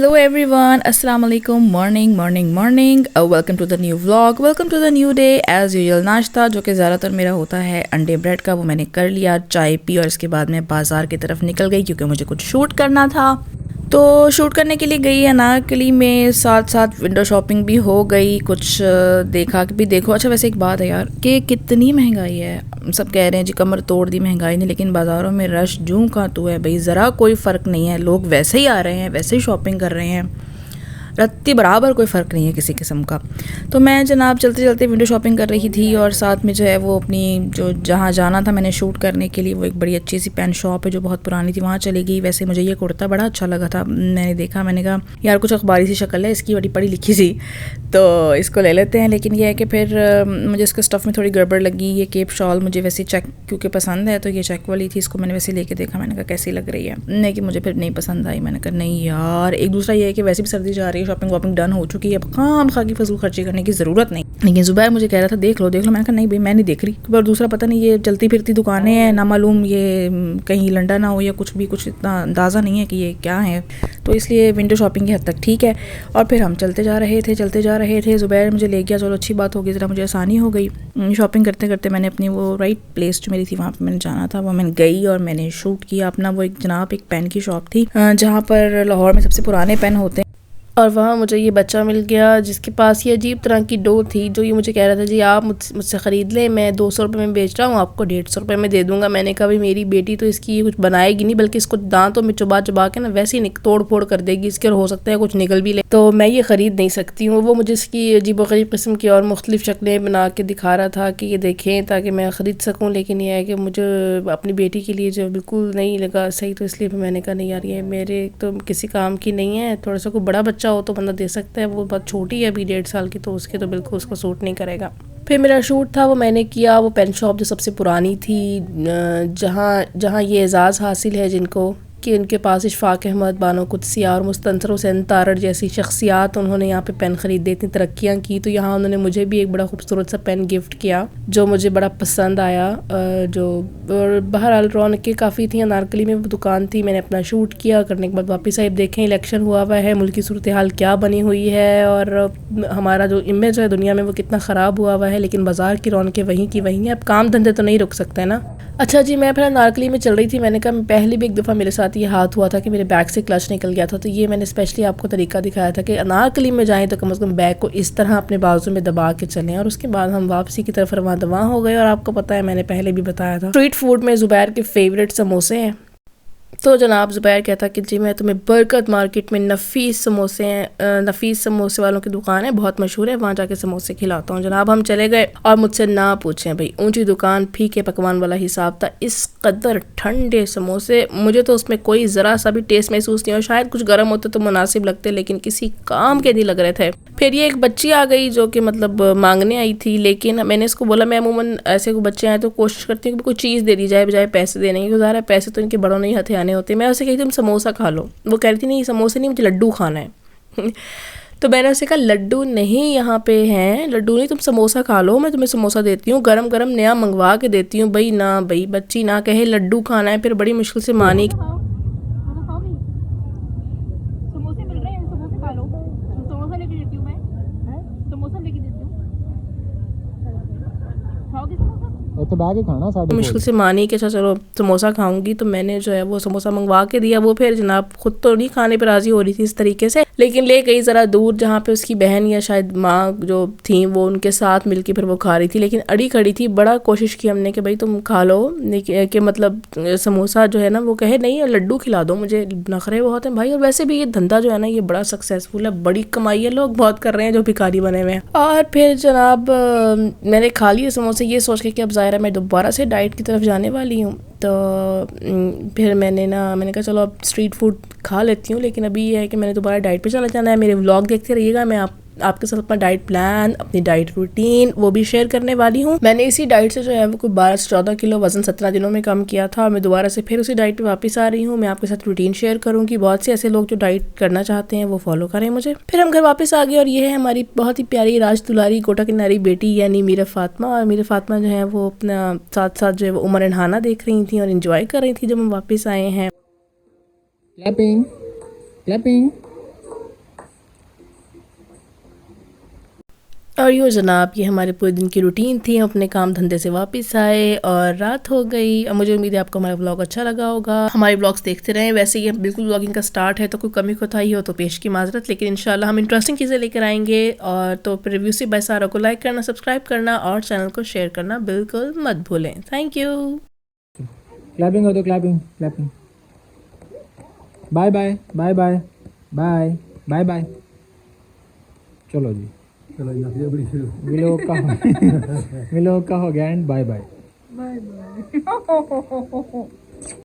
Hello everyone, Assalamu alaikum, morning. Welcome to the new vlog, welcome to the new day. As usual नाश्ता जो कि ज़्यादातर मेरा होता है अंडे ब्रेड का, वो मैंने कर लिया, चाय पी और इसके बाद मैं बाज़ार की तरफ निकल गई क्योंकि मुझे कुछ शूट करना था। तो शूट करने के लिए गई अनारकली में, साथ साथ विंडो शॉपिंग भी हो गई, कुछ देखा भी देखो। अच्छा वैसे एक बात है यार कि कितनी महंगाई है, सब कह रहे हैं जी कमर तोड़ दी महंगाई ने, लेकिन बाज़ारों में रश जूं का तो है भाई, ज़रा कोई फ़र्क नहीं है। लोग वैसे ही आ रहे हैं, वैसे ही शॉपिंग कर रहे हैं, रत्ती बराबर कोई फ़र्क नहीं है किसी किस्म का। तो मैं जनाब चलते चलते विंडो शॉपिंग कर रही थी और साथ में जो है वो अपनी जो जहाँ जाना था मैंने शूट करने के लिए, वो एक बड़ी अच्छी सी पेन शॉप है जो बहुत पुरानी थी, वहाँ चली गई। वैसे मुझे ये कुर्ता बड़ा अच्छा लगा था, मैंने देखा, मैंने कहा यार कुछ अखबारी सी शक्ल है इसकी, बड़ी पढ़ी लिखी सी, तो इसको ले लेते हैं। लेकिन यह है कि फिर मुझे इसके स्टफ़ में थोड़ी गड़बड़ लगी। ये केप शॉल मुझे वैसे चेक क्योंकि पसंद है, तो ये चेक वाली थी, इसको मैंने वैसे लेके देखा, मैंने कहा कैसी लग रही है, लेकिन मुझे फिर नहीं पसंद आई। मैंने कहा नहीं यार, एक दूसरा ये है कि वैसे भी सर्दी जा रही है, शॉपिंग वॉपिंग डन हो चुकी है, अब खाम खा की फजूल खर्ची करने की ज़रूरत नहीं। लेकिन ज़ुबैर मुझे कह रहा था देख लो। मैंने कहा नहीं भाई मैं नहीं देख रही। और दूसरा पता नहीं ये चलती फिरती दुकानें हैं, ना मालूम ये कहीं लंडा ना हो या कुछ भी, कुछ इतना अंदाज़ा नहीं है कि ये क्या है, तो इसलिए विंडो शॉपिंग की हद तक ठीक है। और फिर हम चलते जा रहे थे, ज़ुबैर मुझे ले गया, चलो अच्छी बात होगी, ज़रा मुझे आसानी हो गई। शॉपिंग करते करते मैंने अपनी वो राइट प्लेस जो मेरी थी वहाँ पर मैंने जाना था, वो मैंने गई और मैंने शूट किया अपना। वो एक जनाब एक पेन की शॉप थी जहाँ पर लाहौर में सबसे पुराने पेन होते हैं, और वहाँ मुझे ये बच्चा मिल गया जिसके पास ये अजीब तरह की डो थी, जो ये मुझे कह रहा था जी आप मुझसे ख़रीद लें, मैं 200 रुपये में बेच रहा हूँ, आपको 150 रुपये में दे दूँगा। मैंने कहा भाई मेरी बेटी तो इसकी कुछ बनाएगी नहीं, बल्कि इसको दांतों में चुबा चुबा के ना वैसे ही तोड़ फोड़ कर देगी इसके, और हो सकता है कुछ निकल भी ले, तो मैं ये ख़रीद नहीं सकती हूँ। वो मुझे इसकी अजीब व गरीब किस्म की और मुख्तलिफ शक्लें बना के दिखा रहा था कि ये देखें ताकि मैं ख़रीद सकूँ, लेकिन यह है कि मुझे अपनी बेटी के लिए जो बिल्कुल नहीं लगा सही, तो इसलिए मैंने कहा नहीं यार ये मेरे तो किसी काम की नहीं है। थोड़ा सा कोई बड़ा बच्चा हो तो बंदा दे सकता है, वो बहुत छोटी है अभी 1.5 साल की, तो उसके तो बिल्कुल उसको सूट नहीं करेगा। फिर मेरा शूट था वो मैंने किया, वो पेन शॉप जो सबसे पुरानी थी, जहाँ ये एजाज़ हासिल है जिनको, कि उनके पास इशफाक अहमद, बानो कुदसिया और मुस्तंसर हुसैन तारड़ जैसी शख्सियात, उन्होंने यहाँ पे पेन ख़रीदे, इतनी तरक्कियाँ की, तो यहाँ उन्होंने मुझे भी एक बड़ा खूबसूरत सा पेन गिफ्ट किया जो मुझे बड़ा पसंद आया। जो बहरहाल रौनकें काफ़ी थी, अनारकली में वो दुकान थी, मैंने अपना शूट किया, करने के बाद वापस आए। देखें इलेक्शन हुआ है, मुल्क की सूरत हाल क्या बनी हुई है, और हमारा जो इमेज है दुनिया में वो कितना ख़राब हुआ है, लेकिन बाज़ार की रौनकें वहीं की वहीं हैं। अब काम धंधे तो नहीं रुक सकते ना। अच्छा जी, मैं फिर अनारकली में चल रही थी, मैंने कहा पहले भी एक दफ़ा मेरे साथ ये हाथ हुआ था कि मेरे बैग से क्लच निकल गया था, तो ये मैंने स्पेशली आपको तरीका दिखाया था कि अनारकली में जाएं तो कम से कम बैग को इस तरह अपने बाजू में दबा के चलें। और उसके बाद हम वापसी की तरफ रवां दवा हो गए। और आपको पता है मैंने पहले भी बताया था, स्ट्रीट फूड में ज़ुबैर के फेवरेट समोसे हैं, तो जनाब ज़ुबैर कहता कि जी मैं तुम्हें बरकत मार्केट में नफ़ीस समोसे हैं, नफ़ीस समोसे वालों की दुकान है, बहुत मशहूर है, वहाँ जाके समोसे खिलाता हूँ। जनाब हम चले गए और मुझसे ना पूछें भाई, ऊंची दुकान, फीके पकवान वाला हिसाब था, इस कदर ठंडे समोसे, मुझे तो उसमें कोई ज़रा सा भी टेस्ट महसूस नहीं, और शायद कुछ गर्म होते तो मुनासिब लगते, लेकिन किसी काम के नहीं लग रहे थे। फिर ये एक बच्ची आ गई जो कि मतलब मांगने आई थी, लेकिन मैंने इसको बोला, मैं अमूमन ऐसे कोई बच्चे आए तो कोशिश करती हूँ कि कोई चीज़ दे दी जाए बजाय पैसे देने की, गुजारा पैसे तो इनके बड़ों नहीं हथियाने होते। मैं उसे कही तुम समोसा खा लो, वो कह रही थी नहीं समोसे नहीं, मुझे लड्डू खाना है तो मैंने उसे कहा लड्डू नहीं यहाँ पे हैं, लड्डू नहीं, तुम समोसा खा लो, मैं तुम्हें समोसा देती हूँ, गरम गरम नया मंगवा के देती हूँ। भाई ना भाई, बच्ची ना कहे लड्डू खाना है, फिर बड़ी मुश्किल से मानी। तो बैग ही खाना साढ़े मुश्किल से मानी कि अच्छा चलो समोसा खाऊंगी, तो मैंने जो है वो समोसा मंगवा के दिया। वो फिर जनाब खुद तो नहीं खाने पे राजी हो रही थी इस तरीके से, लेकिन ले गई ज़रा दूर जहाँ पे उसकी बहन या शायद माँ जो थी वो उनके साथ मिलके फिर वो खा रही थी, लेकिन अड़ी खड़ी थी। बड़ा कोशिश की हमने कि भाई तुम खा लो, कि मतलब समोसा जो है ना, वो कहे नहीं लड्डू खिला दो, मुझे नखरे बहुत हैं भाई। और वैसे भी ये धंधा जो है ना ये बड़ा सक्सेसफुल है, बड़ी कमाई है, लोग बहुत कर रहे हैं जो भिखारी बने हुए हैं। और फिर जनाब मैंने खा लिए समोसे, ये सोच के कि अब ज़ाहिर है मैं दोबारा से डाइट की तरफ जाने वाली हूँ, तो फिर मैंने कहा चलो अब स्ट्रीट फूड खा लेती हूँ, लेकिन अभी ये है कि मैंने दोबारा डाइट पे चला जाना है। मेरे व्लॉग देखते रहिएगा, मैं आपके साथ अपना डाइट प्लान, अपनी डाइट रूटीन वो भी शेयर करने वाली हूँ। मैंने इसी डाइट से जो है वो कोई 12 से 14 किलो वजन 17 दिनों में कम किया था, और मैं दोबारा से फिर उसी डाइट पे वापस आ रही हूँ। मैं आपके साथ रूटीन शेयर करूँगी, बहुत से ऐसे लोग जो डाइट करना चाहते हैं वो फॉलो करें मुझे। फिर हम घर वापस आ गए, और ये है हमारी बहुत ही प्यारी राज दुलारी गोटा किनारी बेटी यानी मीरा फातिमा। और मीरा फातिमा जो है वो अपना साथ साथ जो है वो उमर एंड देख रही थी और इंजॉय कर रही थी जब हम वापस आए हैं। क्लैपिंग क्लैपिंग और यूँ जनाब, ये हमारे पूरे दिन की रूटीन थी। हम अपने काम धंधे से वापस आए और रात हो गई। और मुझे उम्मीद है आपको हमारा व्लॉग अच्छा लगा होगा। हमारे व्लॉग्स देखते रहें। वैसे ये बिल्कुल व्लॉगिंग का स्टार्ट है, तो कोई कमी कोताही हो तो पेश की माजरत, लेकिन इंशाल्लाह हम इंटरेस्टिंग चीज़ें लेकर आएंगे। और तो फिर रिव्यू से बाय सारा को लाइक करना, सब्सक्राइब करना और चैनल को शेयर करना बिल्कुल मत भूलें। Thank you. क्लैपिंग हो तो clapping clapping. Bye bye bye bye bye bye bye. चलो जी, मिलो का हो गया एंड बाय बाय।